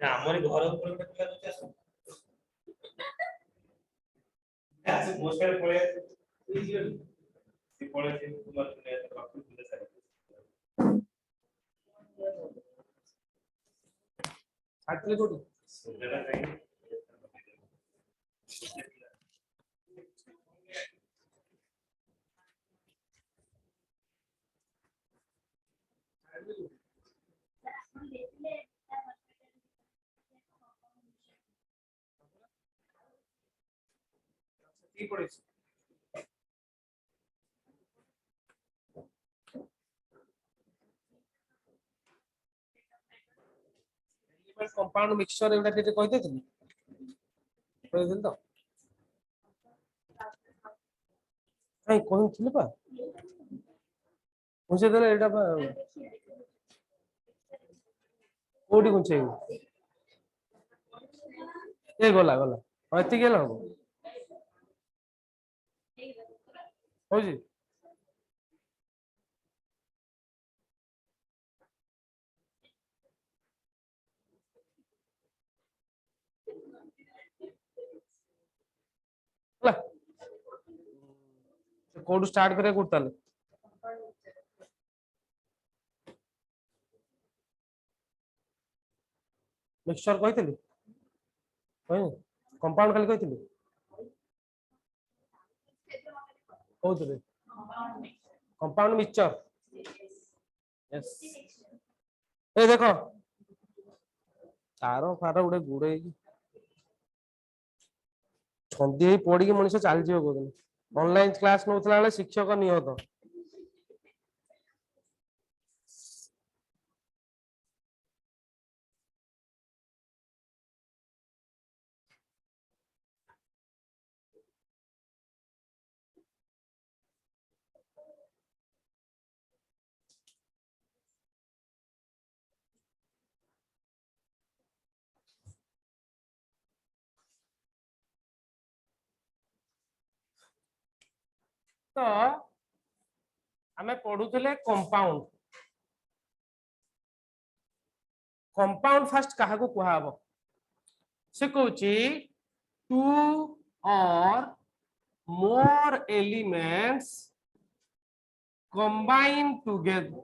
हमर घर ऊपर गोटे पिला दउछ आसु आसे पोस्टर पळे से पळे से कुमार ने बापू बुले सारे आटले कोडी सुंदर है की पड़े कंपाउंड मिक्सचर एटा केते कहते थे तो नहीं कोन थिले पा मुझे देले एटा पा कोडी गुंचे ए गला गला अति गेला हो हो जी कोड स्टार्ट करे कोड मिक्सचर कहते कंपाउंड खाली कहते कहते कंपाउंड मिक्सचर यस ए देखो तारो फारो गुडे गुडे छंदी पड़ी मनुष्य चल जीव ऑनलाइन क्लास नौतला बेले शिक्षक नियत तो आमे पढ़ुले कंपाउंड कंपाउंड फास्ट कहा को कहा हबो से कहूची टू और more elements combine together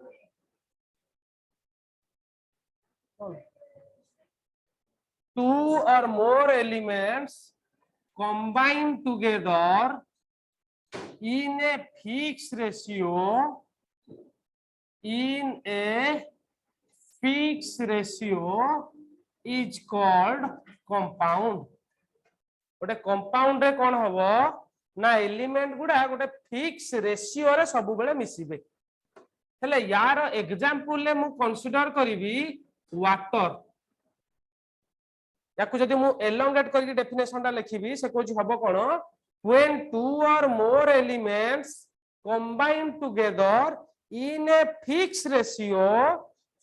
two or more elements combine together in a fixed ratio is called compound गोटे कंपाउंड रे कोन हबो ना एलिमेंट गुडा गोटे फिक्स रेशियो रे सब बेले मिसिबे हेले यार एग्जांपल ले मु कंसीडर करबी वाटर याकु जदि मु एलोंगेट करके डेफिनेशन ता लिखिबी से कोज हबो कोन when two or more elements combine together in a fixed ratio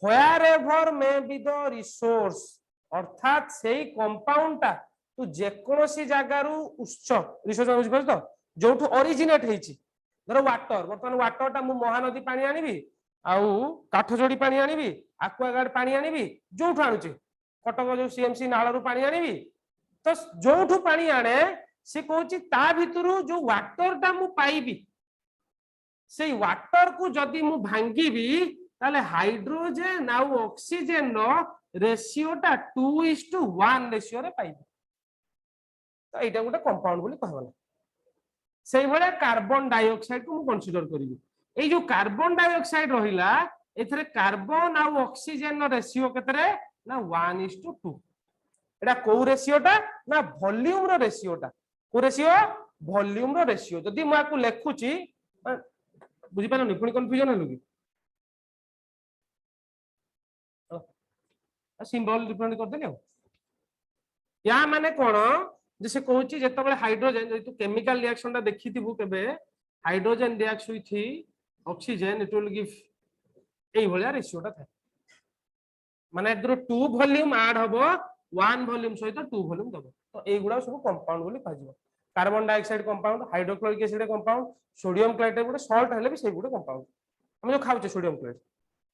wherever may be the resource अर्थात सेही कंपाउंड ता तू जेकोसी जगारू उत्स रिसोर्स बुझ परछ तो जोठू ओरिजिनेट हेची धर वाटर बर्तमान वाटर ता मु महानदी पानी आनिबी आउ काठजोड़ी पानी आनिबी एक्वागार्ड पानी आनिबी जोठू आनुची कटक जो सीएमसी नाळरू पानी आनिबी तो जोठू पानी आने से कहूची ता भितरु जो वाटर ता मु पाइबी से वाटर को जदी मु भांगीबी ताले हाइड्रोजन आउ ऑक्सीजन रो रेशियो ता 2:1 रेशियो रे पाइबी तो एटा गोटे कंपाउंड बोली कहबला सेही भले कार्बन डाइऑक्साइड को मु कंसीडर करिवि ए जो कार्बन डाइऑक्साइड रहिला एथरे कार्बन आउ ऑक्सीजन रो रेशियो केतरे ना 1:2 एटा को रेशियो ता ना वॉल्यूम रो रेशियो ता को रेशियो वॉल्यूम रो रेशियो जदी मु आकु लेखुची बुझी पानो नि पुनी कंफ्यूजन हलु कि सिंबल डिफरेंट कर देले या माने कोन जैसे कहूची जेतबेले हाइड्रोजन जे तू केमिकल रिएक्शन ता देखिथिबु केबे hydrogen reacts with oxygen it will give एई भलिया रेशियो ता थाए माने इधर 2 वॉल्यूम ऐड हबो 1 वॉल्यूम सहित 2 वॉल्यूम दबो तो एई गुडा सब कंपाउंड बोली कहजिवो carbon dioxide compound hydrochloric acid compound sodium chloride गुडा सॉल्ट हेले भी से गुडा कंपाउंड हम जो खाऊचे सोडियम क्लोराइड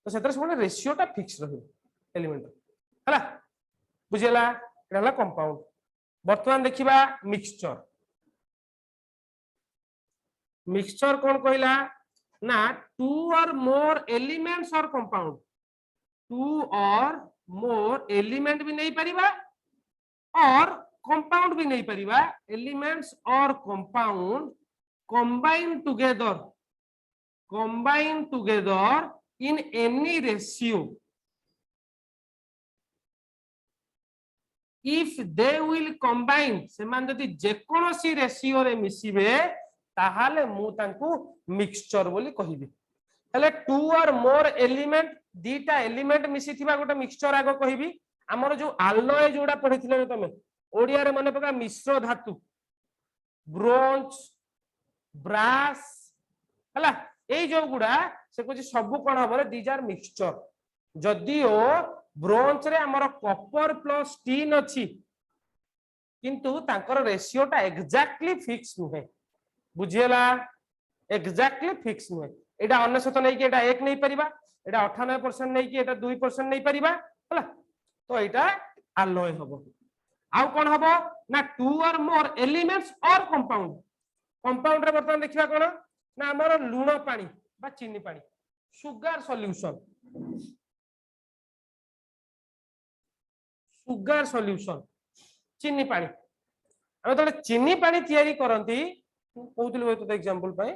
तो सेतर सब रेशियोटा फिक्स रही एलिमेंट है बुझेगा एटा कंपाउंड वर्तमान देखिबा मिक्सचर मिक्सचर कौन कहला ना टू और मोर एलिमेंट्स और कंपाउंड टू और मोर एलिमेंट भी नहीं परिबा और कंपाउंड भी नहीं परिबा एलिमेंट्स और compound combine together in any ratio if they will combine सेमान जदि जेकोसी रेशियो रे मिसिबे ताहाले मु तांकू मिक्सचर बोली कहिबी हेले टू और मोर एलिमेंट दीटा एलिमेंट मिसी थिबा गोटे मिक्सचर आगो कहिबी हमर जो आल्लॉय जोडा पढिथिले तमे ओडिया रे मने पका मिश्र धातु ब्रोंज ब्रास हला ए जो गुडा से कुछ सब कोन हबरे दीज आर मिक्सचर जदिओ ब्रोंज रे हमर कॉपर प्लस टिन अछि किंतु तांकर रेशियोटा एग्जैक्टली फिक्स नुहे बुझियला एग्जैक्टली फिक्स नुहे एटा 99 नै कि एटा 1 नै परिबा एटा 98% नै कि एटा 2% नै परिबा हला तो एटा अलोय हबो आउ कोन हबो ना टू और मोर एलिमेंट्स और कंपाउंड रे बर्तन देखिबा कोन ना हमर लूण पानी बा चीनी पानी सुगर सॉल्यूशन चीनी पानी हम तो चीनी पानी तैयारी करंती कहउतली होय तो एग्जांपल पय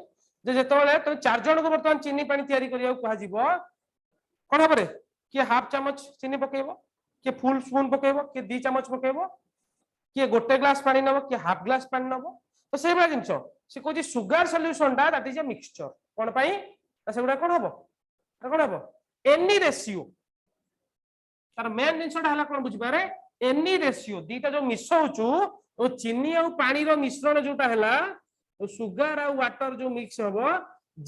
जे जेतोले तो चार जण को बर्तन चीनी पानी तैयारी करिया कहा जीवो कोन हबरे कि हाफ चम्मच चीनी पकेबो कि फुल स्पून पकेबो कि 2 चम्मच पकेबो कि गोटे ग्लास पानी नबो कि हाफ ग्लास पानी नबो तो से बडा जिंसो से कोजी sugar solution that is a mixture कोन पई से बडा कोन हबो एनी रेशियो तार मेन जिंसोटा हला कोन बुझी पारे एनी रेशियो दीटा जो मिसौचू ओ चीनी और पानी रो मिश्रण जोटा हला तो सुगर और वाटर जो मिक्स हबो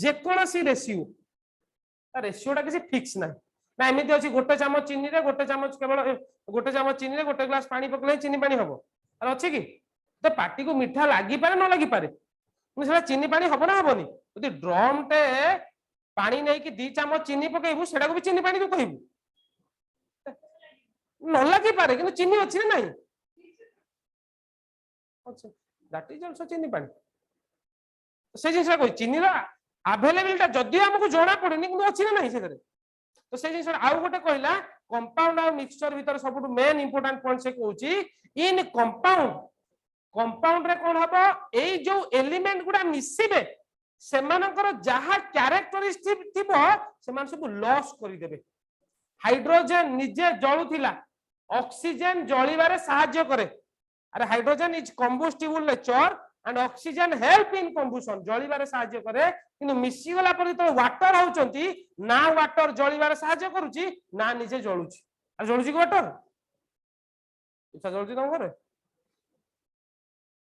जे कोनसी रेशियो ता रेशियोटा किसी फिक्स ना ना एमिति अछि गोटे चम्मच चीनी रे गोटे चम्मच केवल गोटे चम्मच चीनी रे गोटे ग्लास पानी पकले चीनी पानी हबो अरे अछि कि तो पार्टी को मीठा लागी पारे न लागी पारे मुझे चीनी पानी हबो ना हबोनी यदि ड्रम टे पानी नहीं कि 2 चम्मच चीनी पकेबू सेटा को भी चीनी पानी को कहबू न लागी पारे कि चीनी अछि ना नहीं अच्छा दैट इज आल्सो चीनी पानी से जिनसा कोइ चीनी रा अवेलेबिलिटी जदि हमको जणा पड़ेनी कि अछि ना नहीं से तो से जिनसा आउ गोटे कहला कंपाउंड और मिक्सचर भीतर सबटु मेन इंपोर्टेंट पॉइंट से कहूची इन कंपाउंड रे कोन हबो एई जो एलिमेंट गुडा मिसिबे सेमानकर जहा कैरेक्टरिस्टिक थिबो सेमान सब लॉस करि देबे हाइड्रोजन निजे जळुथिला ऑक्सीजन जळिबारे सहाय्य करे अरे hydrogen is combustible nature and oxygen help in combustion जळिबारे सहाय्य करे किंतु मिसी गला पर तो वाटर होचंती ना वाटर जळिबारे सहाय्य करूची ना निजे जळुची अरे जळुची वाटर इच्छा जळुची तम करे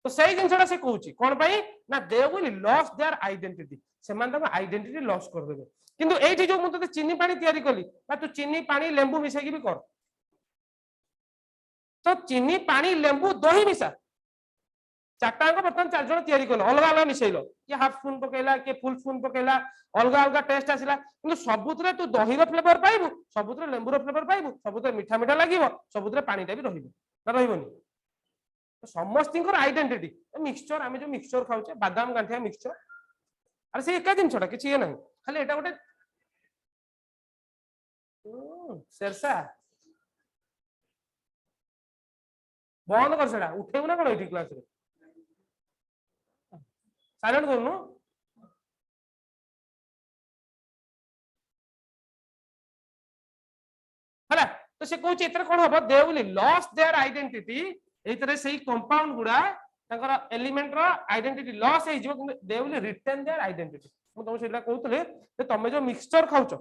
तो सही जिनसटा से कहूची कोन पई ना they will loss their identity सेमान तक आइडेंटिटी लॉस कर देबे किंतु एठी जो मुते चीनी पानी तयारी कली बा तू चीनी पानी लेंबू मिसै की भी कर तो चीनी पानी लेंबू दही मिसा चारटा को बर्तन चार जण तयारी कलो अलग अलग मिसैलो कि हाफ स्पून पकेला कि फुल स्पून पकेला अलग अलग टेस्ट आसिला किंतु सबुतरे तू दही रो फ्लेवर पाइबू सबुतरे लेंबू रो फ्लेवर पाइबू सबुतरे मीठा मीठा लागिवो सबुतरे पानीटा भी रहिबो ना रहिबोनी समस्तिंकर आइडेंटिटी मिक्सचर आमे जो मिक्सचर खाउचे बादाम गांठिया मिक्सचर अरे से एका दिन छोटा किछि नाही खाली एटा गोटे सरसा बंद कर सेडा उठेउ ना कोन एठी क्लास रे साइलेंट करनु हला तो से कहूची एतर कोन हबो they will loss their identity एतरे सही कंपाउंड गुडा तांकर एलिमेंट रो आइडेंटिटी लॉस हे जो they will retain their identity मु तुम सेला कहउतले जे तमे जो मिक्सचर खाउचो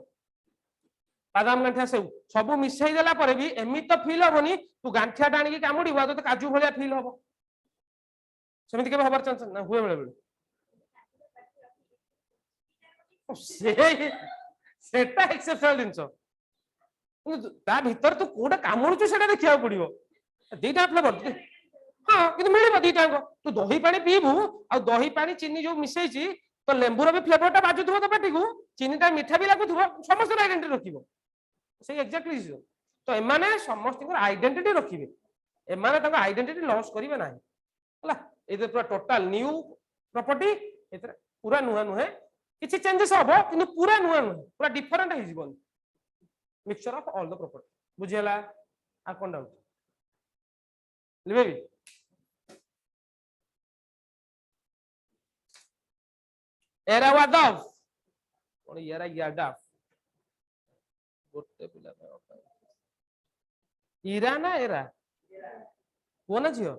बादाम गांठिया सेउ सब मिसै देला परे भी एमि तो फील होबनी तू गांठिया टाणी की कामुडीबा तो काजू भलिया फील होबो समिति के हबार चांस ना हुए बेले बेले सेटा एक्सेप्शनल दिनसो ता भीतर तू कोडा कामुडुचो सेटा देखिया पड़िबो दीटा फ्लेवर हाँ कि मिले दीटा तू दही पानी पीबू आ दही पानी चीनी जो मिसैची तो लेंबुर भी फ्लेवरटा बाजुथबो तो पाटी को चीनीटा मीठा भी लागुथबो समस्त आइडेंटिटी रखिबो से एक्जेक्टली तो एमाने समस्त आइडेंटिटी रखिबे एमाने ताको आइडेंटिटी लॉस करिवे नाही हला ए पूरा टोटल न्यू प्रॉपर्टी एतरे पूरा नुआ नुहे किछि चेंजेस हबो किंतु पूरा नुआ नुहे पूरा डिफरेंट हे जीवन mixture of all the property बुझियला आ कोन डाउट लिबेबी एरा वादव कोन एरा याडव गोटे पिला इरा ना एरा पुओ ना झियो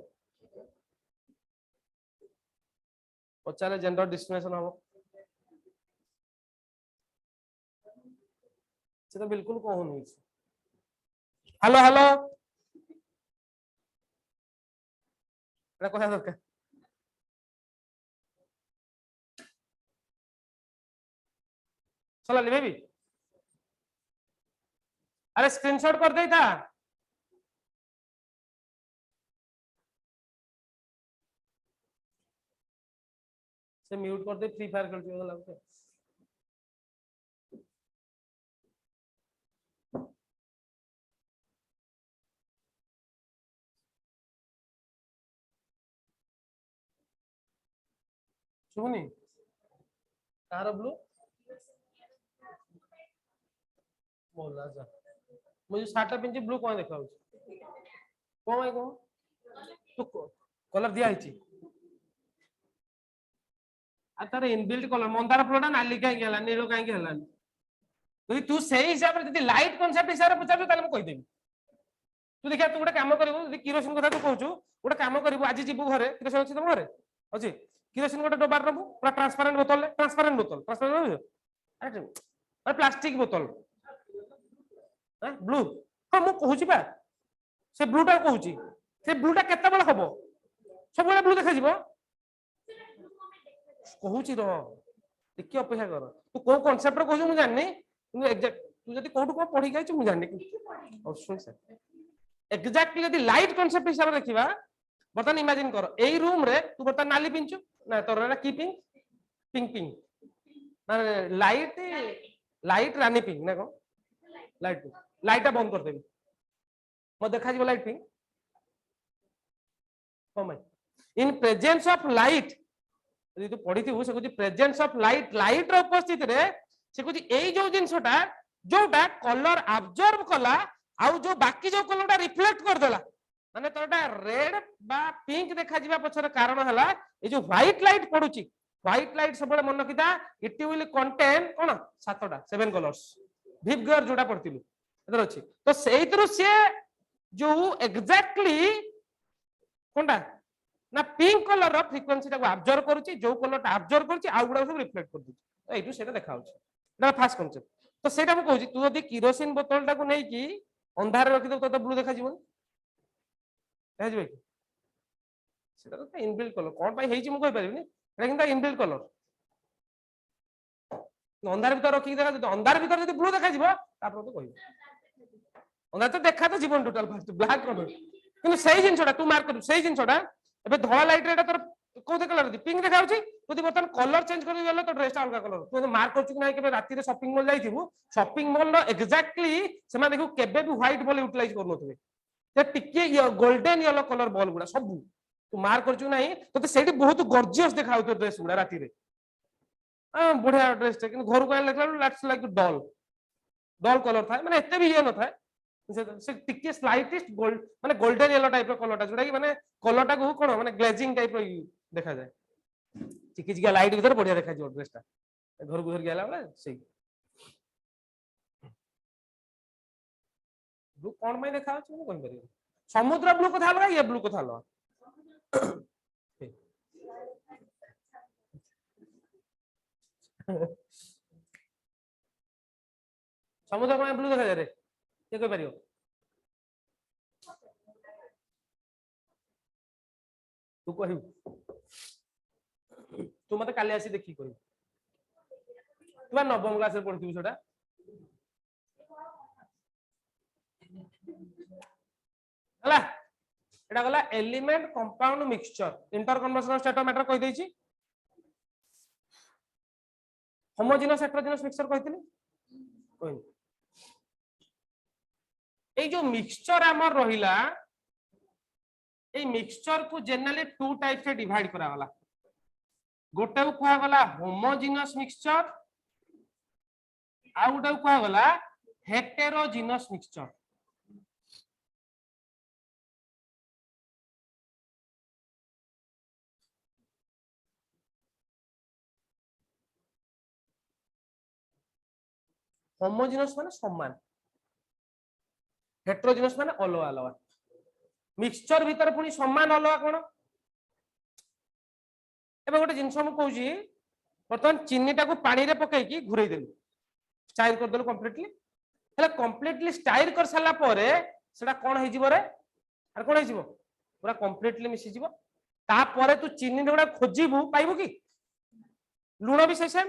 पचारे जेंडर डिस्क्रिमिनेशन हम से तो बिल्कुल कहूनी हेलो हेलो कहा दरकार चला बेबी अरे स्क्रीनशॉट कर दे था से म्यूट कर दे फ्री फायर खेलती हो लगता है सुनी कार ब्लू बोला जा मुझे साटा पिंची ब्लू कौन देखा कौन है कौन तो कलर दिया है आ तार इनबिल्ट कलर मंदार फुलटा नाली कहीं गेला नीलो कहीं गेला यदि तू सही हिसाब रे यदि लाइट कांसेप्ट हिसाब रे पचार ताले म कहि देबी तू देखा तू गोटे काम करिवो यदि किरोसिन कथा तू कहूछु गोटे काम करिवो आज जीवु घरे किरोसिन अछि तम घरे अछि किरोसिन गोटे डब्बार रबु पूरा ट्रांसपेरेंट बोतल अरे प्लास्टिक बोतल ब्लू हां मु कहूची बा से ब्लूटा कहूची से ब्लूटा केते बेला हबो सब बेला ब्लू देखा जीवो कहूची रो देखि अपेक्षा कर तू को कांसेप्ट रो कहू मु जाननी किंतु एग्जैक्ट तू जदी कोठु को पढी गाइछ मु जाननी और सुन सर एग्जैक्टली यदि लाइट कांसेप्ट हिसाब रे देखिबा बर्तन इमेजिन कर एई रूम रे तू बर्तन नाली पिंचु ना तोर रे की पिंक पिंक पिंक माने लाइट लाइट रानी पिंक ना को लाइट लाइट बंद कर देबी म देखा जीव light pink come in presence of light यदि तू पढ़ी थी से कुछ प्रेजेंस ऑफ लाइट लाइट रो उपस्थिति रे से कुछ एई जो जिंसटा जोटा कलर एब्जॉर्ब कला आउ जो बाकी जो कलरटा रिफ्लेक्ट कर देला माने तोटा रेड बा पिंक देखा जीवा पछर कारण हला ए जो व्हाइट लाइट पडुची व्हाइट लाइट सब मन रखिता इट विल कंटेन कोन सातटा 7 कलर्स विवगर जोटा पड़तिलु इधर अछि तो सेइतरु से जो एग्जैक्टली कोनटा ना पिंक कलर रो फ्रीक्वेंसी टाको एब्जॉर्ब करूची जो कलरटा एब्जॉर्ब करूची आ गुडा सब रिफ्लेक्ट कर दूची तो एटू सेटा देखा होची ना फास्ट कांसेप्ट तो सेटा म कहूची तू यदि किरोसिन बोतल टाको नै की अंधार रखि दो तो ब्लू देखा जीवन देखा जीवे की सेटा तो इनबिल्ट कलर कोन पाई हेची म कहि परिबिनी एटा किंता इनबिल्ट कलर अंधार भीतर रखि देखा तो अंधार भीतर यदि ब्लू देखा जीव तापर तो कहि अंधार तो देखा तो जीवन टोटल फास्ट ब्लैक कलर किंतु सही जिंसटा तू मार्क कर सही जिंसटा एबे धला लाइट रे एटा तोर कोते कलर दी पिंक देखा होची यदि बर्तन कलर चेंज कर गेलो तो ड्रेस अलग कलर तू मार्क करछु कि नै केबे राती रे शॉपिंग मॉल जाइथिबु शॉपिंग मॉल नो एग्जैक्टली सेमा देखु केबे भी व्हाइट बॉल यूटिलाइज करनथबे ते टिके गोल्डन येलो कलर बॉल गुडा सब तू मार्क करछु नै तो सेठी बहुत गॉर्जियस देखा होतो ड्रेस गुडा राती रे बढ़िया ड्रेस टे कि घर को लगला लैट्स लाइक डॉल डॉल कलर था माने एते भी ये न था से टिके स्लाइटेस्ट गोल्ड माने गोल्डन येलो टाइप रो कलर टा जोडा कि माने कलर टा को कोन माने ग्लेजिंग टाइप रो देखा जाय चिकी चिकी लाइट भीतर बढ़िया देखा जो ड्रेस टा घर को घर गेला वाला सही ब्लू कोन में देखा छ कोन करि समुद्र ब्लू कथा लगा ये ब्लू कथा लगा समुद्र को ब्लू देखा जा रे के कोइ परियो तू कहिउ तू मते काली आसी देखि कहिउ तू नवम क्लास रे पढिथि सेटा हला एटा गला element compound mixture inter conversational state of matter कहि दैछि होमोजेनस हेटेरोजेनस मिक्सचर कहथिली कहनी ए जो मिक्सचर आमर रहिला ए मिक्सचर को जनरली टू टाइप्स रे डिवाइड करा गला गोटे को कहा गला होमोजेनस मिक्सचर आ गोटे को कहा गला हेटेरोजेनस मिक्सचर होमोजेनस माने समान हेटेरोजेनस माने अलग अलग मिक्सचर भीतर पुनी समान अलग कोन एबे गोटे जिंस हम कहूची बर्तमान चीनी टाको पानी रे पकई की घुरई देलु स्टाइल कर देलु कंप्लीटली हेला कंप्लीटली स्टाइल कर साला परे सेटा कोन हे जिवो रे आर कोन हे जिवो पूरा कंप्लीटली मिसी जिवो ता परे तू चीनी रे खोजिबु पाइबु की लूण भी सेम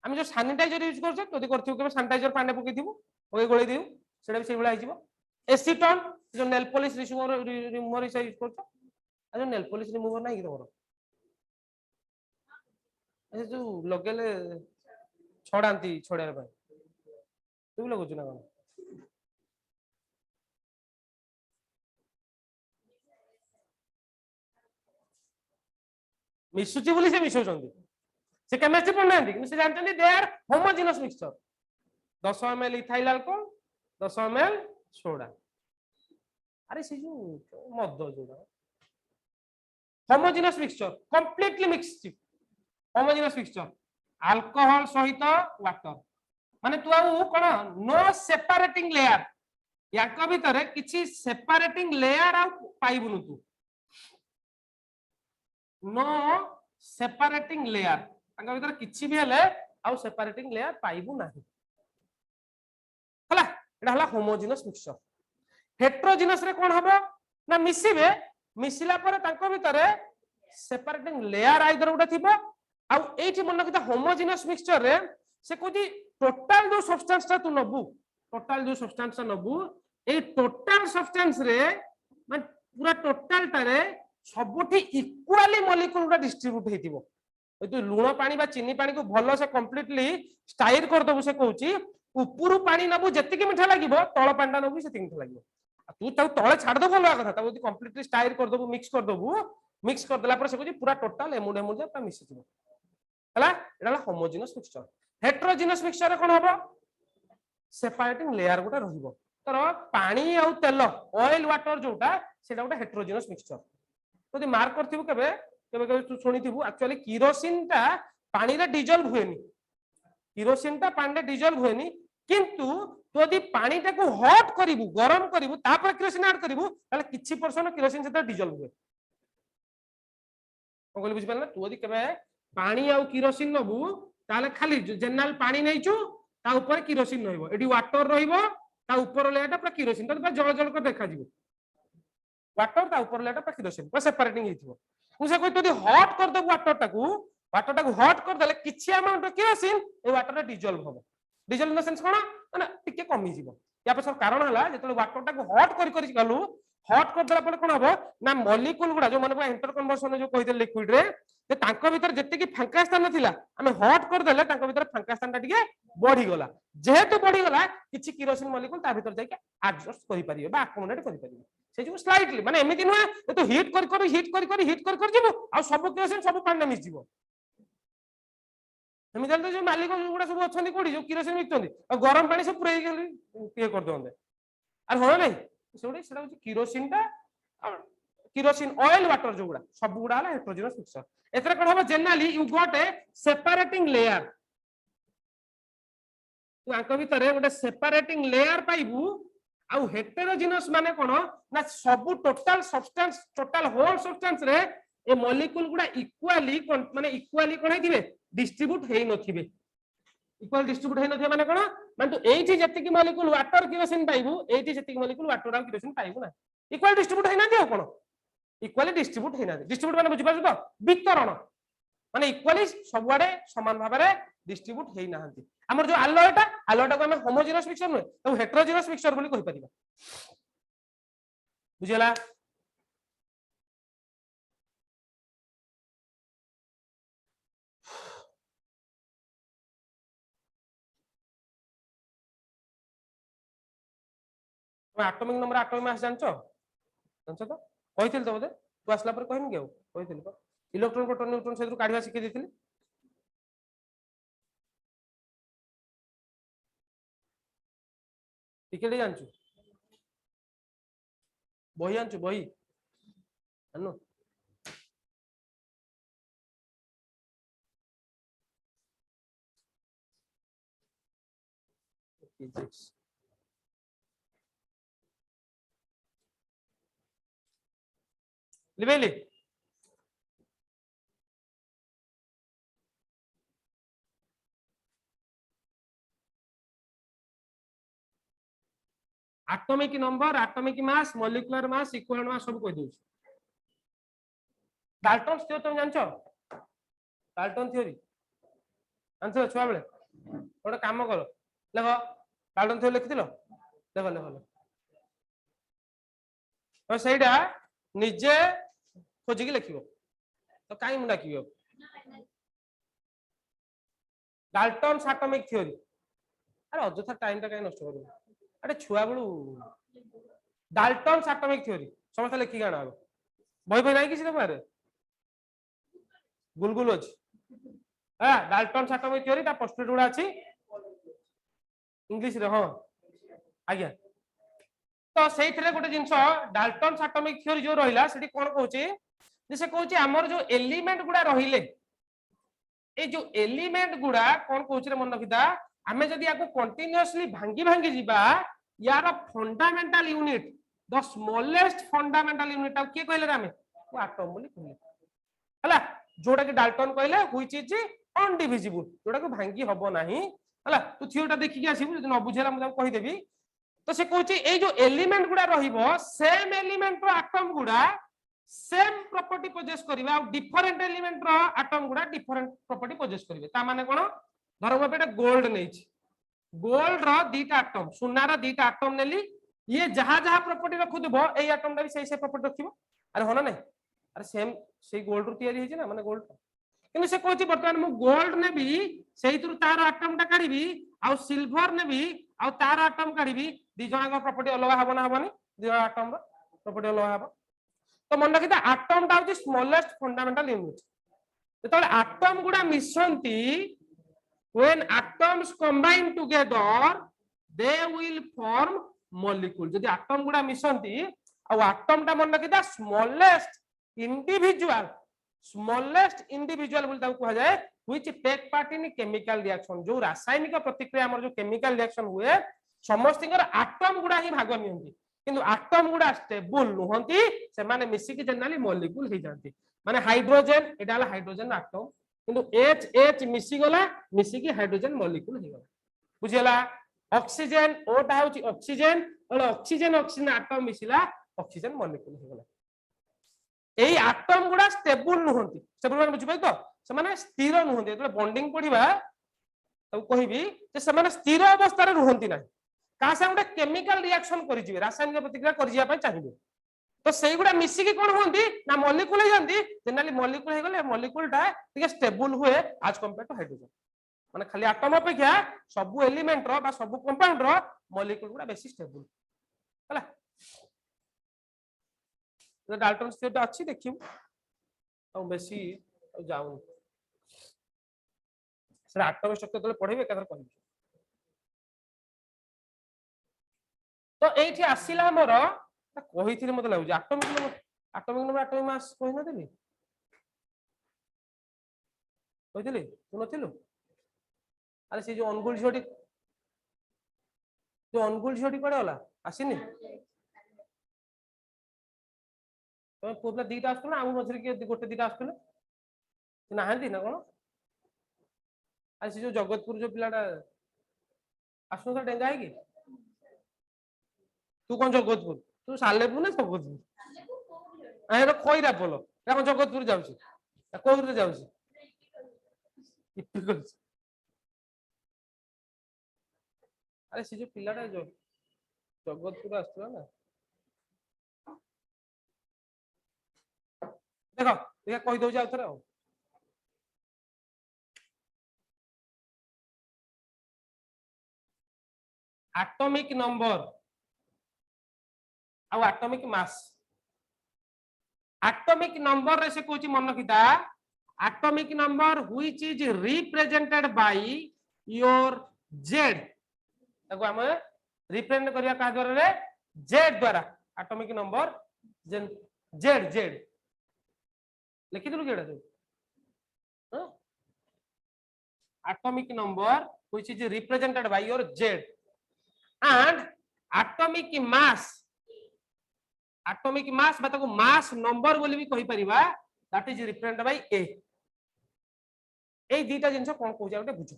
हम जो सैनिटाइजर यूज करछो तोदी करथिबो के सैनिटाइजर पानी पकई दिबु ओए गोळै दिबु सेटा भी सेइ बळा हे जिवो एसीटोन जो नेल पॉलिश रिमूवर यूज करछो आ जो नेल पॉलिश रिमूवर नाही कि तमरो ए जो लगेले छड़ांती छड़ार भाई तू लगुच ना कोन मिसुची बोली से मिसौचंदी से केमिस्ट्री पढ़नांती कि से जानचंदी they are homogeneous mixture 10 ml ethyl alcohol 10 ml soda अरे से जो मद जोड़ा homogeneous mixture completely mixed homogeneous mixture alcohol सहित वाटर माने तू आउ कोन नो सेपरेटिंग लेयर याक भीतर किछि सेपरेटिंग लेयर आ पाइबुनु तू नो सेपरेटिंग लेयर तांका भीतर किछि भी हले आ सेपरेटिंग लेयर पाइबु नाही हला एडा हला होमोजेनस मिक्सचर हेटेरोजेनस रे कोन हबो ना मिसिबे मिसिला पर तांको भीतर सेपरेटिंग लेयर आइदर उडा थिबो आ एठी मन रखिता होमोजेनस मिक्सचर रे से कोदी टोटल जो सब्सटेंस ता तू नबु टोटल जो सब्सटेंस नबु ए टोटल सब्सटेंस रे माने पूरा टोटल टारे सबुठी इक्वाली मॉलिक्यूल गुडा डिस्ट्रीब्यूट हेतिबो तू लूण पानी बा चीनी पानी को भलो से कंप्लीटली स्टाइल कर दबु से कहूची ऊपुरु पानी नबु जतिके मिठा लागिबो तळ पांडा नबु सेतिके मिठा लागिबो तू ताऊ तळे छाड़ दबु अलग कथा ताऊ कंप्लीटली स्टाइल कर दबु मिक्स कर देला पर से कहूची पूरा टोटल एमुड एमुड पूरा मिसी जिवो हला एडा होमोजेनस मिक्सचर हेटेरोजेनस मिक्सचर कोन हबो सेपरेटिंग लेयर गुटा रहिबो तर पानी आ तेल ऑयल वाटर जोटा सेटा गुटा हेटेरोजेनस मिक्सचर तो मार्क करथिबु केबे केबे केबे तू सुनिथिबु एक्चुअली किरोसिन ता पानी रे डिजॉल्व हुएनी किरोसिन ता पानी रे डिजॉल्व हुएनी किंतु तो यदि पानी टा को हॉट करिवु गरम करिवु तापर किरोसिन ऐड करिवु ताले किछि परसेंट किरोसिन सेता डिजॉल्व हुए कोगली बुझि पाले तू यदि केबे पानी आ किरोसिन नबु ताले खाली जनरल पानी नैचु ता ऊपर किरोसिन रहइबो एडी वाटर रहइबो ता ऊपर लेटा पूरा किरोसिन ता जळ जळ कर देखा जिवो वाटर ता ऊपर लेटा पूरा किरोसिन पूरा सेपरेटिंग हिथिबो उसे कोइ तोदी हॉट कर दबु वाटर टाकू हॉट कर देले किछि amount of kerosene A water रे डिजॉल्व होबो डिजॉल्व इन द सेंस कोन माने टिके कमी जिवो या पर सब कारण हला जेतले वाटर टाकू हॉट करि गलु हॉट कर देला पर कोन हबो ना मॉलिक्यूल गुडा जो माने इंटर कन्वर्सन जो कहि दे लिक्विड रे जे तांको भीतर जत्ते की फांका स्थान थिला हमें हॉट कर देले तांको भीतर फांका स्थान टा टिके बढ़ी गला जेहेतु बढ़ी गला किछि किरोसिन मॉलिक्यूल ता भीतर जाके एडजस्ट करि परिबे बा अकोमोडेट करि परिबे से जो स्लाइटली माने एमिति नुहे तो हीट कर जिवो आ सब किरोसिन सब पानी मिस जिवो एमिति तो जो मालिक गुडा सब अछंती कोडी जो किरोसिन मिक्तोंती गरम पानी सब पुरै गेली के कर दोंदे आर हो नै सेउडी सेटा किरोसिन टा किरोसिन ऑयल वाटर जो गुडा सब गुडा हला हेटेरोजेनस मिक्सचर एतरे कोन हबो generally you got a separating layer तू आंक भीतर गोटे सेपरेटिंग लेयर पाइबू आउ हेटेरोजेनस माने कोन ना सब total substance total whole substance रे ए मॉलिक्यूल गुडा इक्वाली माने इक्वाली कोन हेतिबे डिस्ट्रीब्यूट हेइ नथिबे इक्वल डिस्ट्रीब्यूट हेइ नथिबे माने कोन माने तू एठी जति की मॉलिक्यूल वाटर किरोसिन पाइबू एठी जति की मॉलिक्यूल वाटर आ किरोसिन पाइबू ना इक्वल डिस्ट्रीब्यूट हेइ ना दियो कोन इक्वाली डिस्ट्रीब्यूट हेइ ना डिस्ट्रीब्यूट माने बुझि पाछो तो वितरण माने इक्वाली सबआडे समान भाबरे डिस्ट्रीब्यूट हेइ नाहंती हमर जो आलोटा को हम होमोजेनस मिक्सचर नुहे तो हेटेरोजेनस मिक्सचर बोली कहि परिबा बुझिला एटॉमिक नंबर एटॉमिक मास जानछो जानछो तो कहिथिल तो बोधे तू आसला पर कहनी के कहिथिल तो इलेक्ट्रॉन प्रोटॉन न्यूट्रॉन सेदु काढिया शिखि देथिल टिके जानछु बही जानछु बही जानो फिजिक्स लिबेली atomic number atomic mass molecular mass equivalent mass सब कह दउछ डाल्टन थ्योरी तुम जानछो डाल्टन थ्योरी जानछो छुआ बेले गोटे काम कर देखो डाल्टन थ्योरी लिखिथिलो देखो देखो तो ସେଇଟା ନିଜେ खोजिकी लिखिबो तो काई मुंडा कियो डाल्टन एटॉमिक थ्योरी अरे अଯଥା टाइम टा काई नष्ट करू अरे छुआ बेलू डाल्टन एटॉमिक थ्योरी समस्त लिखि गाना बही बही नहीं किसी तुम्हारे गुलगुल अछि हां डाल्टन एटॉमिक थ्योरी ता पोस्टुलेट गुडा अछि इंग्लिश रे हां आज्ञा तो सेइथिरे गोटे जिंस डाल्टन एटॉमिक थ्योरी जो रहिला सेठी कोन कहूची जे से कहूची हमर जो एलिमेंट गुडा रहिले ए जो एलिमेंट गुडा कोन कहूची रे मन रखिता आमे जदी याको कंटीन्यूअसली भांगी भांगी जिबा यार fundamental unit the smallest fundamental unit आ के कहले रामे वो एटम बोली कहले हला जोडा के डाल्टन कहले व्हिच इज अनडिविजिबल जोडा को भांगी हबो नाही हला तू थ्योरीटा देखि के आसीबु जदी न बुझेला म कहि देबी तो से कहूची ए जो एलिमेंट गुडा रहिबो सेम एलिमेंट रो एटम गुडा सेम प्रॉपर्टी पोजेस करिवे आ डिफरेंट एलिमेंट रो एटम गुडा डिफरेंट प्रॉपर्टी पोजेस करिवे ता माने कोन धर म बेटा गोल्ड नेछि गोल्ड रो दीटा एटम सोना रो दीटा एटम नेली ये जहां जहां प्रॉपर्टी रखुदबो ए एटम दा भी सही से प्रॉपर्टी रखिबो अरे होना नहीं अरे सेम से गोल्ड रो तयारी हेछि ना माने गोल्ड किंतु से कहूची वर्तमान मु गोल्ड नेबी सेहितु तार एटम टा काढिबी आ सिल्वर नेबी आ तार एटम काढिबी दी जणा को प्रॉपर्टी अलग हबो ना हबनी दी जणा एटम रो प्रॉपर्टी अलग हबो तो मन रखिता एटम टा होची स्मॉलेस्ट फंडामेंटल यूनिट जेतले एटम गुडा मिसंती when atoms combine together they will form molecule जदी एटम गुडा मिसंती आ एटम टा मन रखिता स्मॉलेस्ट इंडिविजुअल बोल ताको कहा जाए which take part in chemical reaction जो रासायनिक प्रतिक्रिया हमर जो केमिकल रिएक्शन हुए समस्तिकर एटम गुडा ही भाग नियंती किंतु एटम गुडा स्टेबल नहंती से माने मिसी के जनरली मॉलिक्यूल हे जानती माने हाइड्रोजन एटा हला हाइड्रोजन एटम किंतु एच एच मिसी गला मिसी की हाइड्रोजन मॉलिक्यूल हे गला बुझियला ऑक्सीजन ओटा होची ऑक्सीजन और ऑक्सीजन ऑक्सीजन एटम मिसिला ऑक्सीजन मॉलिक्यूल हे गला एई एटम गुडा स्टेबल नहंती स्टेबल माने बुझि पाइ तो से माने स्थिर नहंती एतले बॉन्डिंग पढिबा तो कहबी जे से माने स्थिर अवस्था रे रहंती ना का से गोटे केमिकल रिएक्शन करि जिवे रासायनिक प्रतिक्रिया करि जिया पय चाहिबे तो सेई गुडा मिसी के कोन होंती ना मॉलिक्यूल हे जानती जनरली मॉलिक्यूल हे गले मॉलिक्यूल टा ठीक स्टेबल हुए एज कंपेयर टू हाइड्रोजन माने खाली एटम अपेक्षा सब एलिमेंट रो बा सब कंपाउंड रो मॉलिक्यूल गुडा बेसी स्टेबल हला तो डाल्टन थ्योरी टा अछि देखियो तो बेसी जाऊ सर एटम स्ट्रक्चर तले पढिबे कथर कहबी तो एठी आसीला हमर कहिथिले मते लागु एटॉमिक नंबर एटॉमिक मास कहि न देली कहिथिले तू नथिलु अरे से जो अनगुल झोटी पड़े वाला आसीनी तो पुपला दीटा आस्तु ना आउ मछरी के गोटे दीटा आस्तु ना हांती ना कोन अरे से जो जगतपुर जो पिलाटा आसु तो डेंगा है कि तू कौन जगतपुर तू सालेपुर ना जगतपुर अरे खोईरा बोलो या कौन जगतपुर जाउछी कोउरे जाउछी अरे से जो पिलाटा जो जगतपुर आस्तु ना देखो ये कहि दउ जा उथरे एटॉमिक नंबर आउ एटॉमिक मास एटॉमिक नंबर रे से कहूची मन किता atomic number which is represented by your z ताको हम रिप्रेजेंट करिया का द्वारा रे z द्वारा एटॉमिक नंबर z z लिखि दलु केडा तू atomic number which is represented by your z and atomic mass बा ताको mass number बोली भी कहि परिबा that is represented by a ए दीटा जिंस कोन कहू जाउटे बुझो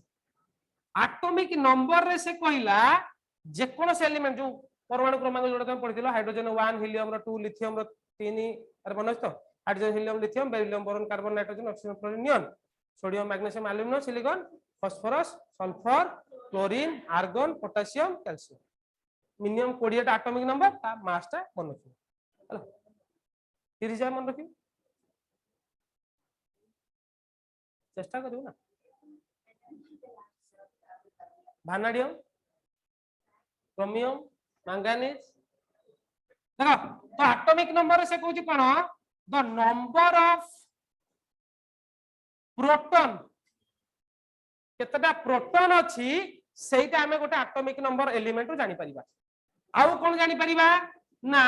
atomic number रे से कहिला जे कोन से एलिमेंट जो परमाणु क्रमांक जोडा तुम पढिथिलो हाइड्रोजन 1 हीलियम रो 2 लिथियम रो 3 कार्बन अछि तो hydrogen helium lithium beryllium boron carbon nitrogen oxygen fluorine neon sodium magnesium aluminium silicon phosphorus sulphur chlorine argon potassium calcium minimum 20 टा एटॉमिक नंबर ता मास टा मन रखियो हला 30 मन रखियो चेष्टा करियो ना भानाडियम क्रोमियम मैंगानीज देखो तो एटॉमिक नंबर से कहूची कोन द नंबर ऑफ प्रोटॉन केतटा प्रोटॉन अछि सेटा हमें गोटे एटॉमिक नंबर एलिमेंट रो जानि परिबा आउ कोन जानि परिबा ना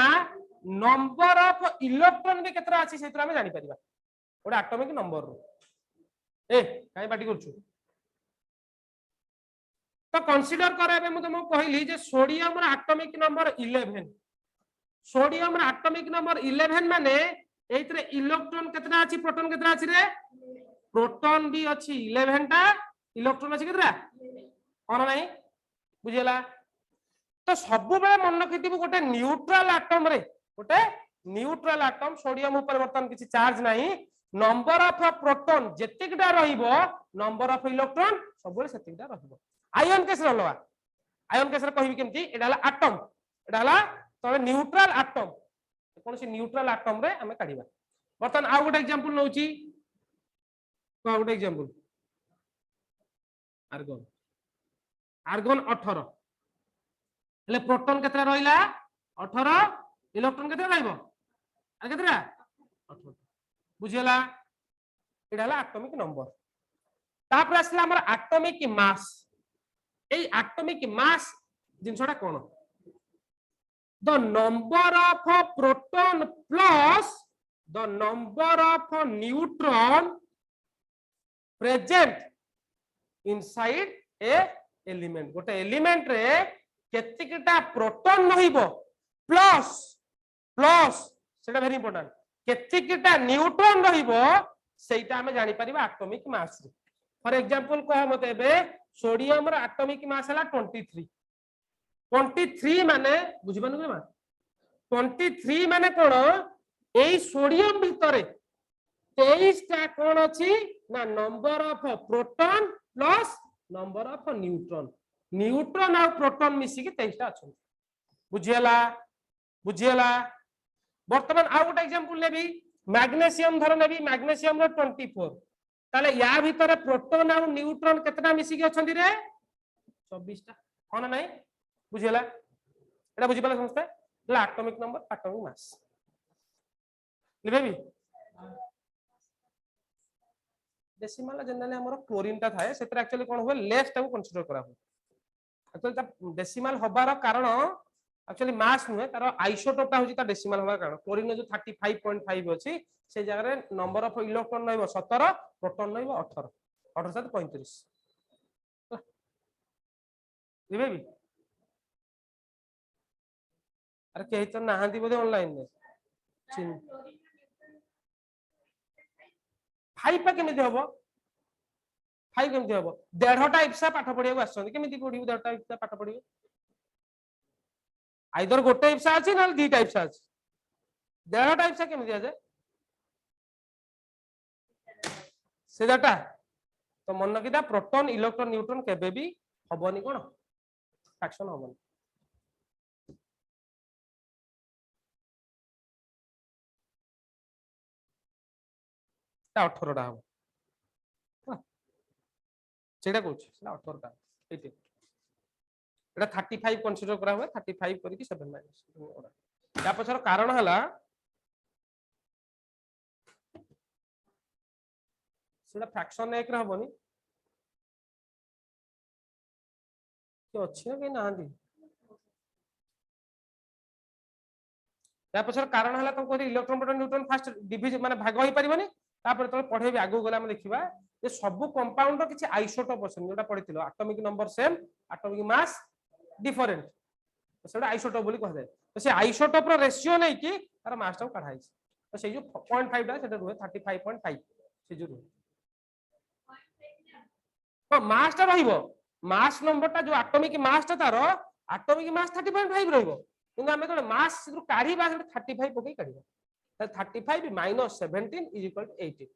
नंबर ऑफ इलेक्ट्रॉन भी केतरा अछि सेतरा हमें जानि परिबा गोटे एटॉमिक नंबर रो ए काई पार्टी करछु तो कंसीडर करे मु तुमको कहली जे सोडियम रो एटॉमिक नंबर 11 सोडियम रो एटॉमिक नंबर 11 माने एइतरे इलेक्ट्रॉन केतना अछि प्रोटॉन केतना अछि रे प्रोटॉन भी अछि 11 टा इलेक्ट्रॉन अछि केतरा कोन नाही बुझियला तो सब बेले मन रखिथिबु गोटे न्यूट्रल एटम रे गोटे न्यूट्रल एटम सोडियम ऊपर वर्तमान किछि चार्ज नाही नंबर ऑफ प्रोटॉन जेतिकटा रहिबो नंबर ऑफ इलेक्ट्रॉन सब बेले सेतिकटा रहिबो आयन केस रहलवा आयन केस रे कहिबि केमति एडाला एटम एडाला तो न्यूट्रल एटम कोन से न्यूट्रल एटम रे हमें काढिबा वर्तमान आ गोटे एग्जांपल नउची तो आ गोटे एग्जांपल आर्गन आर्गन 18 ले प्रोटॉन केतरा रहिला 18 इलेक्ट्रॉन केतरा रहइबो आ केतरा 18 बुझियला एडाला एटॉमिक नंबर तापर आसला हमर एटॉमिक मास ए एटॉमिक मास जिनसोडा कोन the number of proton plus the number of neutron present inside a element गोटे एलिमेंट रे केतिकटा प्रोटॉन रहिबो प्लस प्लस सेटा वेरी इंपोर्टेंट केतिकटा न्यूट्रॉन रहिबो सेटा हमें जानि परिबा एटॉमिक मास रे फॉर एग्जांपल कह मते बे सोडियम रो एटॉमिक मास हला 23 माने बुझिबानु के मा 23 माने कोन एई सोडियम भितरे 23 टा कोन अछि ना number of proton plus number of neutron neutron और प्रोटॉन मिसी के 23 टा अछि बुझियला बुझियला वर्तमान आ गोटे एग्जांपल लेबी मैग्नीशियम धर लेबी मैग्नीशियम रो 24 ताले या भितरे प्रोटॉन और न्यूट्रॉन केतना मिसी के अछंती रे 24 टा कोन नाही बुझियला एटा बुझिपाला समस्ते ला एटॉमिक नंबर एटॉमिक मास लेबी डेसिमल जनरली हमर क्लोरीन ता थाए सेतर एक्चुअली कोन होय लेस ता कंसीडर करा हो एक्चुअली ता डेसिमल होबार कारण एक्चुअली मास नुहे तार आइसोटोप ता होची ता डेसिमल होबार कारण क्लोरीन जो 35.5 अछि से जगह रे नंबर ऑफ इलेक्ट्रॉन रहइबो 17 प्रोटॉन रहइबो 18 18 साथ 35 लेबे भी अरे केही तो नाहंती बोधे ऑनलाइन में 5 पे केमिति होबो 5 केमिति होबो 1.5 टा इप्सा पाठ पढिया आछन केमिति पढिबो 1.5 टा इप्सा पाठ पढिबो आइदर गोटे इप्सा अछि ना 2 टा इप्सा अछि 1.5 टा इप्सा केमिति आजे से डाटा तो मन किदा प्रोटॉन इलेक्ट्रॉन न्यूट्रॉन केबे भी हबनी कोन फ्रैक्शन हबनी ता 18 टा हम सेटा कहूछ सेटा 18 टा एटा 35 कंसीडर करा हुए 35 करी 7 माइनस या पछर कारण हला सेटा फ्रैक्शन 1 रे हबनी कि अछि ना कि नांदी या पछर कारण हला तुम कहते electron proton neutron fast division माने भाग होई परिबनी तापर तो पढेबी आगु गला हम देखिबा जे सब कंपाउंड रो किछि आइसोटोप अछन जोटा पढिथिलो atomic number same atomic mass different सेटा आइसोटोप बोली कह जाय तो से आइसोटोप रो रेशियो नै कि तार मास टा काढाई तो से जो 0.5 टा सेटा रुहे 35.5 से जो रुहे तो मास टा रहिबो मास नंबर टा जो एटॉमिक मास टा तारो एटॉमिक मास 30.5 रहिबो किंतु हमें तो मास काढ़ी 35 पकई काढ़ 35 माइनस 17 इज इक्वल टू 18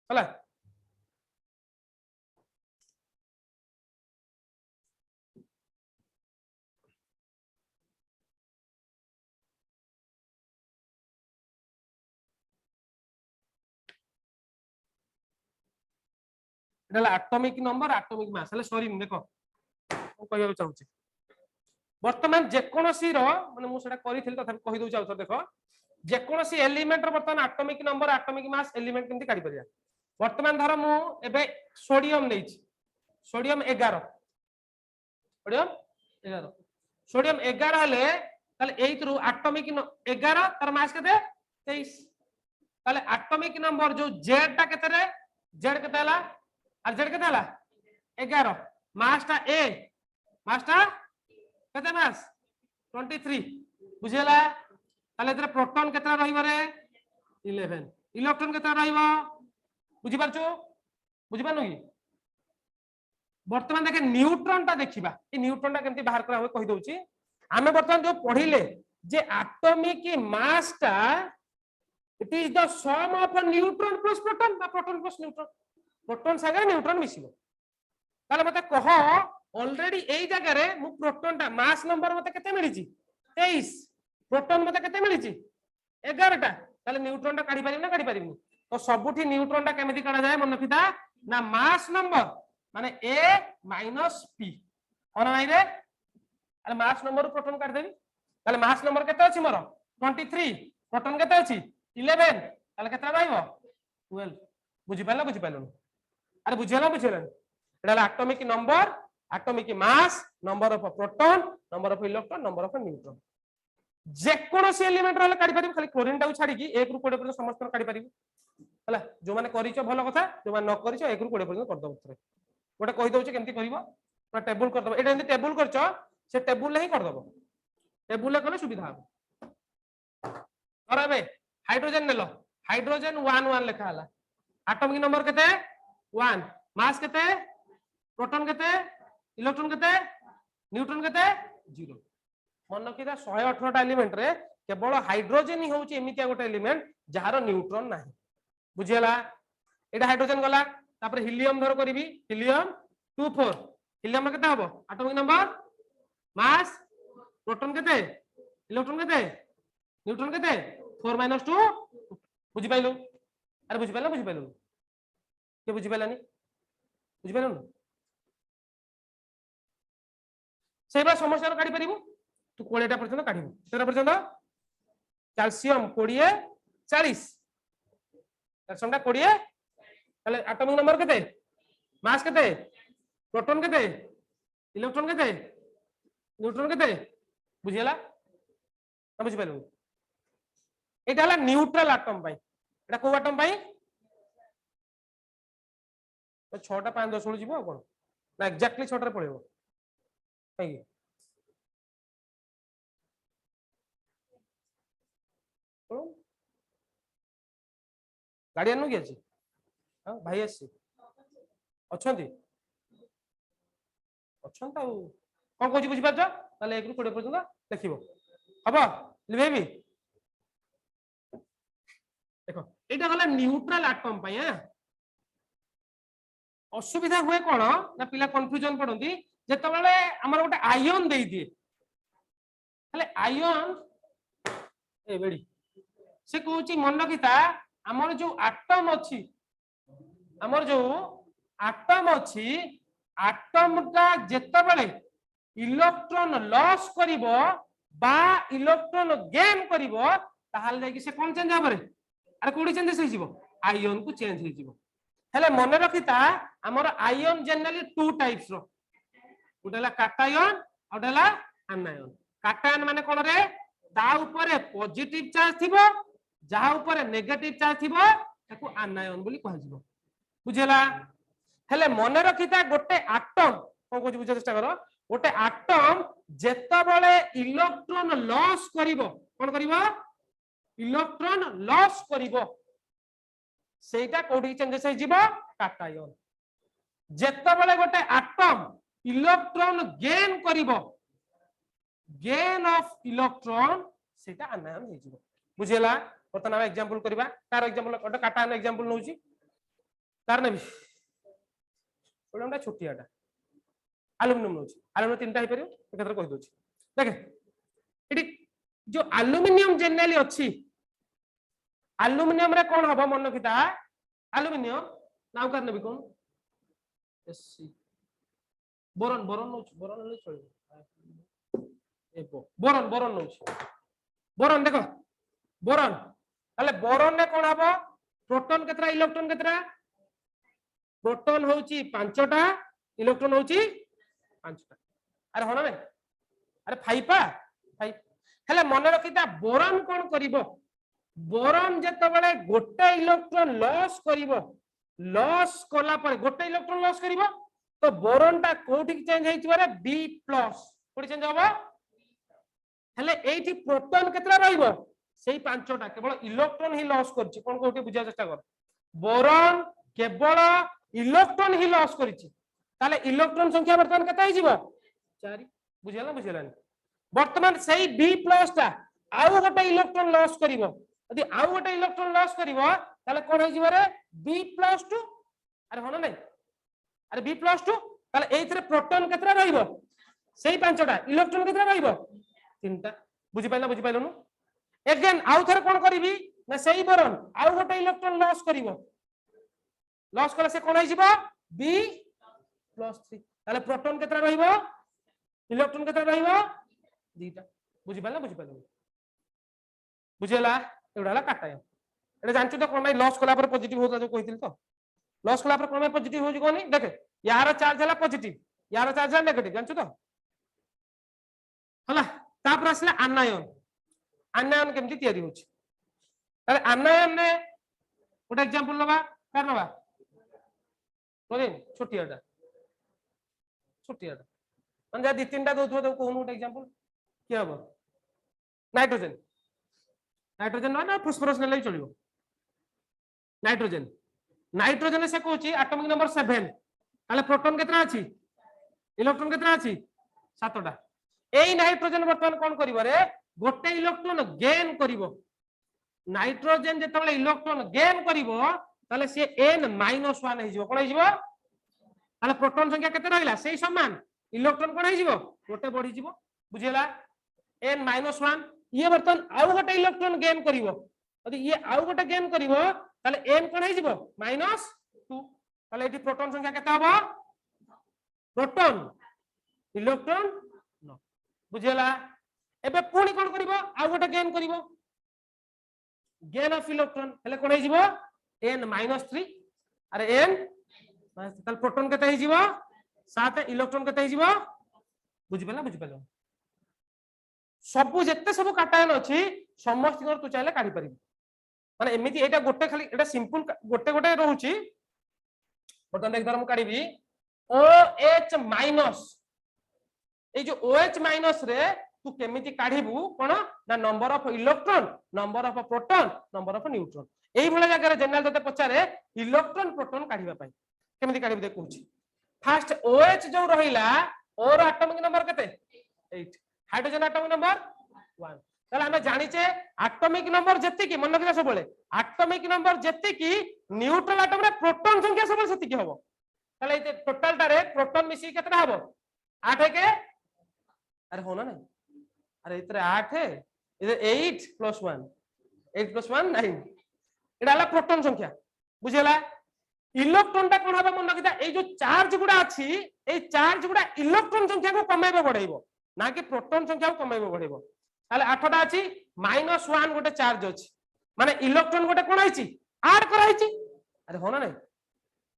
हला atomic number atomic mass sorry देखो कहबो चाहूची वर्तमान जेकोसी रो माने मु सेटा करिथिल तथा कहि दउ चाहू देखो जेकोसी एलिमेंट रो वर्तमान atomic number atomic mass element केमति काढी परिया वर्तमान धर मु एबे सोडियम लेछि सोडियम 11 सोडियम 11 हले ताले एइतरु एटॉमिक 11 तार मास केते 23 ताले एटॉमिक नंबर जो जेड ता केते रे जेड केते हला और जेड केते हला 11 मास ता ए मास ता केते मास 23 बुझेला ताले एतरे प्रोटॉन केते रहिबो रे 11 इलेक्ट्रॉन केते रहिबो बुझि पारछु बुझि पानु की वर्तमान देखे न्यूट्रॉन ता देखिबा ए न्यूट्रॉन ता केमति बाहर करा होय कहि दउची हमें वर्तमान जो पढिले जे एटॉमिक मास ता it is the sum of neutron plus proton बा प्रोटॉन प्लस न्यूट्रॉन प्रोटॉन सागे न्यूट्रॉन मिसिबो ताले मते कह ऑलरेडी एई जगह रे मु प्रोटॉन ता मास नंबर मते केते मिलिची 23 प्रोटॉन मते केते मिलिची 11 टा ताले न्यूट्रॉन ता काढी पारिबो ना काढी पारिबो तो सबुठी न्यूट्रॉन ता केमिति काढा जाय मन रखिता ना मास नंबर माने a माइनस p और नाही रे अरे मास नंबर प्रोटॉन काढ देबी ताले मास नंबर केते अछि मोर 23 प्रोटॉन केते अछि 11 ताले केते रहइबो 12 बुझि पालो अरे बुझेला एडा atomic number atomic mass number of proton number of electron number of neutron जे कोनोसी एलिमेंट रहले काढी पारिबो खाली क्लोरीन टा छाडी की 1 रु 20 पर्यंत समस्त काढी पारिबो हला जो माने करिचो भलो कथा जो माने न करिचो 1 रु 20 पर्यंत कर दबो गोटे कहि दउचे केमति करिवो पूरा टेबल कर दबो एटा एंती टेबल करचो से टेबल ले ही कर दबो टेबल ले कले सुविधा हो और अबे हाइड्रोजन नेलो हाइड्रोजन 1 1 लिखा हला एटॉमिक नंबर केते 1 मास केते प्रोटॉन केते इलेक्ट्रॉन केते न्यूट्रॉन केते 0 मन किदा 118 टा एलिमेंट रे केवल हाइड्रोजन ही होउची एमितिया गोटे एलिमेंट जहार न्यूट्रॉन नाही बुझियला एटा हाइड्रोजन गला तापर हीलियम धर करबी हीलियम 24 हीलियम केते हबो एटॉमिक नंबर मास प्रोटॉन केते इलेक्ट्रॉन केते न्यूट्रॉन केते 4 - 2 बुझि पाइलो अरे बुझि पाइलो के बुझि पाइलानी बुझि पाइलो सेबा समस्या काढी परिबो तू 20 टा पर्यंत काढिबो तेरा पर्यंत कैल्शियम 20 40 कैल्शियम टा 20 ताले एटॉमिक नंबर केते मास केते प्रोटॉन केते इलेक्ट्रॉन केते न्यूट्रॉन केते बुझियला ना बुझि पाइलो एटा हला न्यूट्रल एटॉम पाई एटा को एटॉम पाई तो 6 टा 5 10 जीवो कोन ना एक्जेक्टली 6 टा पळेबो काई गाड़ी आनु कि हां भाई आसी अछंती अछंता कोन कोची बुझि पाछ ताले 1 रु 20 पर्यंत देखिबो हबो लिबेबी देखो एटा गला न्यूट्रल एटॉम पय असुविधा हुए कोन ना पिला कंफ्यूजन पडंती जेते बेले हमर गोटे आयन देई दिए हले आयन ए बेडी से कहूची मन रखिता हमर जो एटम अछि हमर जो एटम अछि एटम का जेते बेले इलेक्ट्रॉन लॉस करिवो बा इलेक्ट्रॉन गेन करिवो ताहाल जाई कि से कोन चेंज होबरे अरे कोडी चेंजेस होई जिवो आयन को चेंज होई जिवो हेले मने रखिता हमर आयन जनरली टू टाइप्स रो उडला काटायन उडला आनायन काटायन माने कोन रे ता ऊपर पॉजिटिव चार्ज थिबो जहा ऊपर नेगेटिव चार्ज थिबो ताको आनायन बोली कहै जिवो बुझेला हेले मने रखिता गोटे एटम कोन को बुझे चेष्टा करो गोटे एटम जेता बेले इलेक्ट्रॉन लॉस करिवो कोन करिवो इलेक्ट्रॉन लॉस करिवो सेटा कोडी चेंजेस होई जिवो काटायन जेता बेले गोटे एटम इलेक्ट्रॉन गेन करिवो गेन ऑफ इलेक्ट्रॉन सेटा आनायन होई जिवो बुझेला बर्तमान एग्जांपल करबा तार एग्जांपल गोटे काटायन एग्जांपल नउची तार नेबी ओडा छोटियाटा एल्युमिनियम नउची एल्युमिनियम तीनटा हे परियो एकत्र कहि दोची देखे एटी जो एल्युमिनियम जनरली अछि एल्युमिनियम रे कोन हबो मन किता एल्युमिनियम नाउ कर नेबी कोन एससी बोरन बोरन नउची बोरन ले चलिबो एबो बोरन बोरन नउची बोरन देखो बोरन ताले बोरन ने कोन हबो प्रोटॉन केतरा इलेक्ट्रॉन केतरा प्रोटॉन होची 5टा इलेक्ट्रॉन होची 5टा अरे होना नै अरे 5 हेले मन रखिता बोरन कोन करिवो बोरन जेते बेले गोटे इलेक्ट्रॉन लॉस करिवो लॉस कोला पर गोटे इलेक्ट्रॉन लॉस करिवो तो बोरन ता कोठी चेंज हेछि बारे B+ कोठी चेंज होबो हेले एठी प्रोटॉन केतरा रहइबो सेही 5टा केवल इलेक्ट्रॉन ही लॉस करछि कोन कोठी बुझा चेष्टा कर बोरन केवल इलेक्ट्रॉन ही लॉस करिछि ताले इलेक्ट्रॉन संख्या वर्तमान केते हे जिवो 4 बुझियला बुझियलानी वर्तमान सेही B+ ता आउ गोटे इलेक्ट्रॉन लॉस करिवो यदि आउ गोटे इलेक्ट्रॉन लॉस करिवो ताले कोन हे जिवो रे B+2 अरे होना नै अरे B+2 ताले एइथरे प्रोटॉन केतरा रहिबो सेही 5टा इलेक्ट्रॉन केतरा रहिबो 3टा बुझि पाइलो नु अगेन आउ थरे कोन करिवि ना सेही बोरन आउ गोटे इलेक्ट्रॉन लॉस करिवो लॉस कले से कोन हे जिवो B+3 ताले प्रोटॉन केतरा रहिबो इलेक्ट्रॉन केतरा रहिबो 2टा बुझि पाइलो बुझेला एडाला काटायन एटा जानछु तो कोन भाई लॉस कला पर पॉजिटिव होता जो कहितिल तो लॉस कला पर कोन भाई पॉजिटिव हो जी कोनी देखे यार चार्ज हला पॉजिटिव यार चार्ज हला नेगेटिव जानछु तो हला तापर आसला आनायन आनायन केमति तयारी होछि ताले आनायन ने गोटे एग्जांपल लबा कर नबा कोनी छोटियाटा मन जा 2-3टा दोथो तो कोन गोटे एग्जांपल के हबो नाइट्रोजन नाइट्रोजन ना फॉस्फोरस ने चलिबो नाइट्रोजन नाइट्रोजन से कहूची एटॉमिक नंबर 7 ताले प्रोटॉन केतना अछि इलेक्ट्रॉन केतना अछि 7टा एई नाइट्रोजन वर्तमान कोन करिवो रे गोटे इलेक्ट्रॉन गेन करिवो नाइट्रोजन जेतबेले इलेक्ट्रॉन गेन करिवो ताले से n-1 हे जिवो कोन हे जिवो ताले प्रोटॉन संख्या केते रहिला सेही समान इलेक्ट्रॉन कोन हे जिवो गोटे बढ़ी जिवो बुझियला n-1 ये वर्तमान आउ गोटे इलेक्ट्रॉन गेन करिवो यदि ये आउ गोटे गेन करिवो ताले n कोन हे जिवो -2 ताले एठी प्रोटॉन संख्या केते हबो प्रोटॉन इलेक्ट्रॉन न बुझियला एबे पुणी कोन करिवो आउ गोटे गेन करिवो गेन ऑफ इलेक्ट्रॉन हेले कोन हे जिवो n-3 अरे n ताले प्रोटॉन केते हे जिवो 7 इलेक्ट्रॉन केते हे जिवो बुझि पालो सबु जेते सब काटायन अछि समस्त तू चाहिले काढी परिबी माने एमिति एटा गोटे खाली एटा सिंपल गोटे गोटे रहउची बटन एक धरम काढीबी OH- ए जो OH- रे तू केमिति काढीबू कोन ना number of electron number of proton number of neutron एई भले जगह रे जनरल तते पचारे इलेक्ट्रॉन प्रोटॉन काढीबा पई केमिति काढीबी देखउची फर्स्ट OH जो रहिला और एटॉमिक नंबर केते 8 हाइड्रोजन एटॉमिक नंबर 1 ताले हमें जानि छे एटॉमिक नंबर जत्ते की मन रखिला सब बेले एटॉमिक नंबर जत्ते की न्यूट्रल एटम रे प्रोटॉन संख्या सब सेति की हबो ताले ए टोटल टारे प्रोटॉन मिसी केतना हबो 8 है के अरे होना नहीं अरे इतरे 8 है इधर 8 + 1 8 + 1 9 एडाला प्रोटॉन संख्या बुझेला इलेक्ट्रॉनटा कोन हबो मन रखिता ए जो चार्ज गुडा अछि ए चार्ज गुडा इलेक्ट्रॉन संख्या को कमेबो बढ़ाइबो ना कि प्रोटॉन संख्या को कमेबो बढ़ाइबो ताले 8टा अछि -1 गोटे चार्ज अछि माने इलेक्ट्रॉन गोटे कोन आइछि ऐड कराइछि अरे हो ना नहीं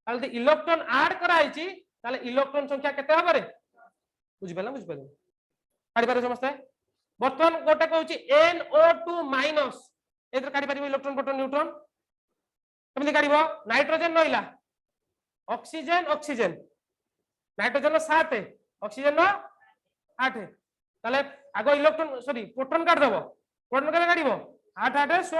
ताले इलेक्ट्रॉन ऐड कराइछि ताले इलेक्ट्रॉन संख्या केते हबरे बुझि पेला काढि पारे समस्ते बर्तमान गोटे कहउछि NO2 माइनस एतर काढि पारिबो इलेक्ट्रॉन प्रोटॉन न्यूट्रॉन केमि काढिबो नाइट्रोजन रहिला ऑक्सीजन ऑक्सीजन नाइट्रोजन 7 ऑक्सीजन 8 ताले आगो इलेक्ट्रॉन सॉरी प्रोटॉन काढ दबो प्रोटॉन केबे काढिबो 8 8 16